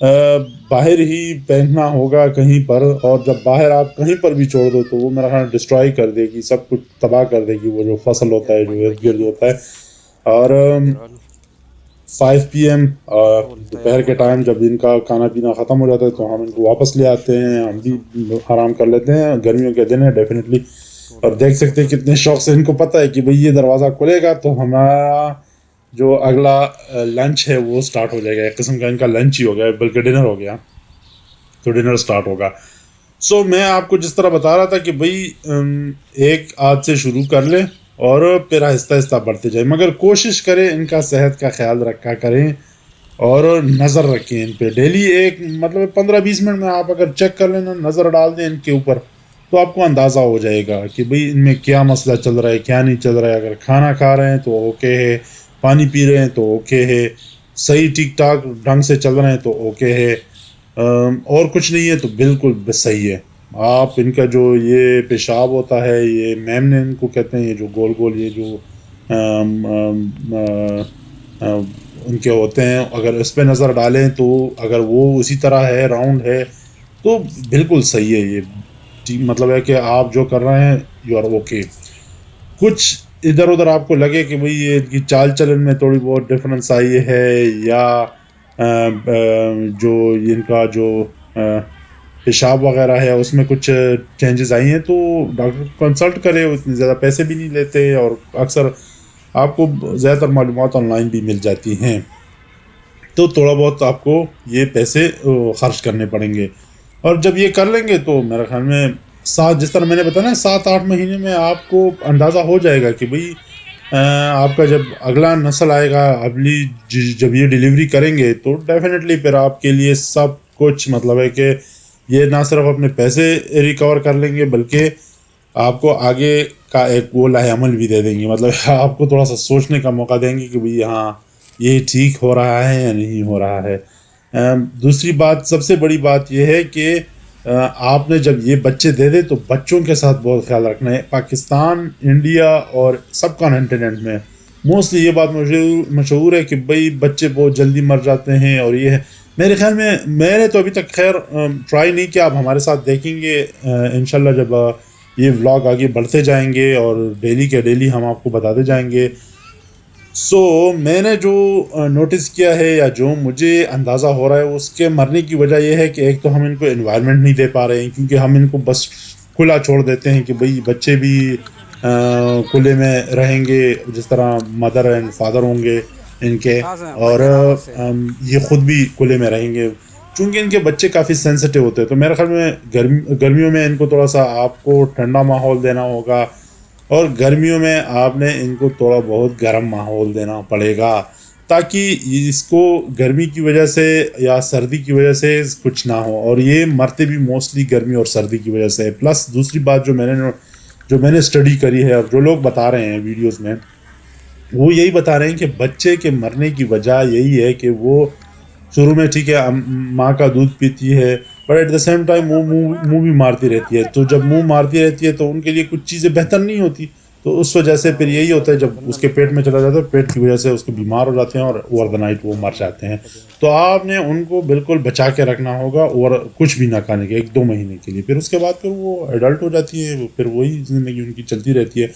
باہر ہی پہننا ہوگا کہیں پر، اور جب باہر آپ کہیں پر بھی چھوڑ دو تو وہ میرا خیال ڈسٹرائی کر دے گی، سب کچھ تباہ کر دے گی، وہ جو فصل ہوتا ہے، جو ارد گرد ہوتا ہے. اور 5 PM دوپہر کے ٹائم جب ان کا کھانا پینا ختم ہو جاتا ہے تو ہم ان کو واپس لے آتے ہیں، ہم بھی آرام کر لیتے ہیں. گرمیوں کے دن ہے ڈیفینیٹلی، اور دیکھ سکتے ہیں کتنے شوق سے ان کو پتہ ہے کہ بھئی یہ دروازہ کھلے گا تو ہمارا جو اگلا لنچ ہے وہ سٹارٹ ہو جائے گا. ایک قسم کا ان کا لنچ ہی ہو گیا، بلکہ ڈنر ہو گیا، تو ڈنر سٹارٹ ہوگا. سو میں آپ کو جس طرح بتا رہا تھا کہ بھئی ایک عادت سے شروع کر لیں اور پھر آہستہ آہستہ بڑھتے جائیں، مگر کوشش کریں ان کا صحت کا خیال رکھا کریں اور نظر رکھیں ان پہ. ڈیلی ایک مطلب 15-20 منٹ میں آپ اگر چیک کر لیں نا، نظر ڈال دیں ان کے اوپر، تو آپ کو اندازہ ہو جائے گا کہ بھئی ان میں کیا مسئلہ چل رہا ہے، کیا نہیں چل رہا ہے. اگر کھانا کھا رہے ہیں تو اوکے ہے، پانی پی رہے ہیں تو اوکے ہے، صحیح ٹھیک ٹھاک ڈھنگ سے چل رہے ہیں تو اوکے ہے، اور کچھ نہیں ہے تو بالکل بس صحیح ہے. آپ ان کا جو یہ پیشاب ہوتا ہے، یہ میم نے ان کو کہتے ہیں، یہ جو گول گول یہ جو ان کے ہوتے ہیں، اگر اس پہ نظر ڈالیں تو اگر وہ اسی طرح ہے، راؤنڈ ہے، تو بالکل صحیح ہے. یہ مطلب ہے کہ آپ جو کر رہے ہیں یو آر اوکے. کچھ ادھر ادھر آپ کو لگے کہ بھئی یہ کی چال چلن میں تھوڑی بہت ڈفرینس آئی ہے، یا جو ان کا جو پیشاب وغیرہ ہے اس میں کچھ چینجز آئی ہیں، تو ڈاکٹر کو کنسلٹ کرے. اتنے زیادہ پیسے بھی نہیں لیتے، اور اکثر آپ کو زیادہ تر معلومات آن لائن بھی مل جاتی ہیں، تو تھوڑا بہت آپ کو یہ پیسے خرچ کرنے پڑیں گے. اور جب یہ کر لیں گے تو میرے خیال میں جس طرح میں نے بتایا نا، 7-8 مہینے میں آپ کو اندازہ ہو جائے گا کہ بھئی آپ کا جب اگلا نسل آئے گا، جب یہ ڈیلیوری کریں گے تو ڈیفینیٹلی پھر آپ کے لیے سب کچھ مطلب ہے کہ یہ نہ صرف اپنے پیسے ریکور کر لیں گے، بلکہ آپ کو آگے کا ایک وہ لاہ عمل بھی دے دیں گے. مطلب آپ کو تھوڑا سا سوچنے کا موقع دیں گے کہ بھئی ہاں یہ ٹھیک ہو رہا ہے یا نہیں ہو رہا ہے. دوسری بات، سب سے بڑی بات یہ ہے کہ آپ نے جب یہ بچے دے دے تو بچوں کے ساتھ بہت خیال رکھنا ہے. پاکستان، انڈیا اور سب کانٹیننٹ میں موسٹلی یہ بات مشہور ہے کہ بھئی بچے بہت جلدی مر جاتے ہیں، اور یہ ہے. میرے خیال میں نے تو ابھی تک خیر ٹرائی نہیں کیا. آپ ہمارے ساتھ دیکھیں گے انشاءاللہ جب یہ ولاگ آگے بڑھتے جائیں گے، اور ڈیلی کے ڈیلی ہم آپ کو بتاتے جائیں گے. سو میں نے جو نوٹس کیا ہے، یا جو مجھے اندازہ ہو رہا ہے، اس کے مرنے کی وجہ یہ ہے کہ ایک تو ہم ان کو انوائرمنٹ نہیں دے پا رہے ہیں، کیونکہ ہم ان کو بس کھلا چھوڑ دیتے ہیں کہ بھئی بچے بھی کھلے میں رہیں گے، جس طرح مدر اینڈ فادر ہوں گے ان کے، اور یہ خود بھی کھلے میں رہیں گے. چونکہ ان کے بچے کافی سینسٹیو ہوتے ہیں، تو میرے خیال میں گرمیوں میں ان کو تھوڑا سا آپ کو ٹھنڈا ماحول دینا ہوگا، اور گرمیوں میں آپ نے ان کو تھوڑا بہت گرم ماحول دینا پڑے گا، تاکہ اس کو گرمی کی وجہ سے یا سردی کی وجہ سے کچھ نہ ہو. اور یہ مرتے بھی موسٹلی گرمی اور سردی کی وجہ سے. پلس دوسری بات جو میں نے اسٹڈی کری ہے، اور جو لوگ بتا رہے ہیں ویڈیوز میں، وہ یہی بتا رہے ہیں کہ بچے کے مرنے کی وجہ یہی ہے کہ وہ شروع میں ٹھیک ہے ماں کا دودھ پیتی ہے، but at the same time وہ منہ بھی مارتی رہتی ہے. تو جب منہ مارتی رہتی ہے تو ان کے لیے کچھ چیزیں بہتر نہیں ہوتی، تو اس وجہ سے پھر یہی ہوتا ہے، جب اس کے پیٹ میں چلا جاتا ہے، پیٹ کی وجہ سے اس کو بیمار ہو جاتے ہیں، اور اوور دا نائٹ وہ مر جاتے ہیں. تو آپ نے ان کو بالکل بچا کے رکھنا ہوگا، اور کچھ بھی نہ کھانے کے 1-2 مہینے کے لیے. پھر اس کے بعد پھر وہ ایڈلٹ ہو جاتی ہے، پھر وہی زندگی ان کی چلتی رہتی ہے.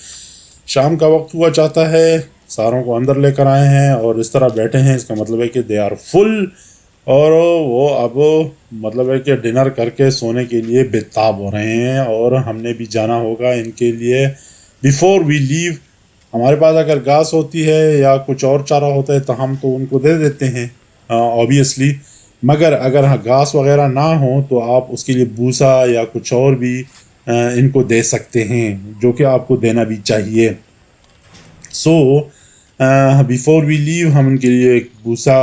شام کا وقت ہوا چاہتا ہے، ساروں کو اندر لے کر آئے ہیں اور اس طرح بیٹھے ہیں، اس کا مطلب ہے کہ دے آر فل، اور وہ اب مطلب ہے کہ ڈنر کر کے سونے کے لیے بےتاب ہو رہے ہیں. اور ہم نے بھی جانا ہوگا ان کے لیے. بیفور وی لیو، ہمارے پاس اگر گھاس ہوتی ہے یا کچھ اور چارہ ہوتا ہے تو ہم تو ان کو دے دیتے ہیں اوبیسلی، مگر اگر گھاس وغیرہ نہ ہو تو آپ اس کے لیے بھوسا یا کچھ اور بھی ان کو دے سکتے ہیں، جو کہ آپ کو دینا بھی چاہیے. سو بیفور وی لیو ہم ان کے لیے ایک بھوسا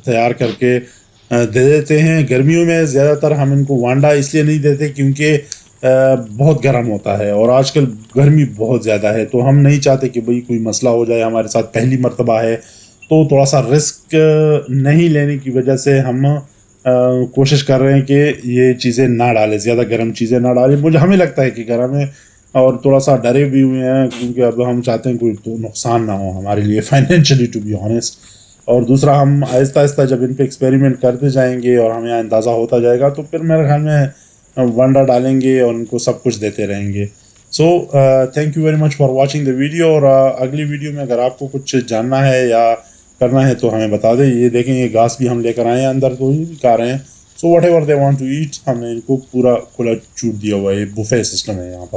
تیار کر کے دے دیتے ہیں. گرمیوں میں زیادہ تر ہم ان کو وانڈا اس لیے نہیں دیتے کیونکہ بہت گرم ہوتا ہے، اور آج کل گرمی بہت زیادہ ہے، تو ہم نہیں چاہتے کہ بھئی کوئی مسئلہ ہو جائے ہمارے ساتھ. پہلی مرتبہ ہے تو تھوڑا سا رسک نہیں لینے کی وجہ سے ہم کوشش کر رہے ہیں کہ یہ چیزیں نہ ڈالیں، زیادہ گرم چیزیں نہ ڈالیں. ہمیں لگتا ہے کہ گرم ہے، اور تھوڑا سا ڈرے بھی ہوئے ہیں، کیونکہ اب ہم چاہتے ہیں کوئی تو نقصان نہ ہو ہمارے لیے فائنینشلی، ٹو بی آنیسٹ. اور دوسرا ہم آہستہ آہستہ جب ان پہ ایکسپیریمنٹ کرتے جائیں گے اور ہمیں اندازہ ہوتا جائے گا تو پھر میرے خیال میں ونڈا ڈالیں گے اور ان کو سب کچھ دیتے رہیں گے. So thank you very much for watching the video. اور اگلی ویڈیو میں اگر آپ کو کچھ جاننا ہے یا کرنا ہے تو ہمیں بتا دیں. یہ دیکھیں یہ گھاس بھی ہم لے کر آئے ہیں اندر تو یہ بھی کھا رہے ہیں. So whatever they want to eat, ہم نے ان کو پورا کھلا چھوٹ دیا ہوا ہے. بفے سسٹم ہے یہاں پر.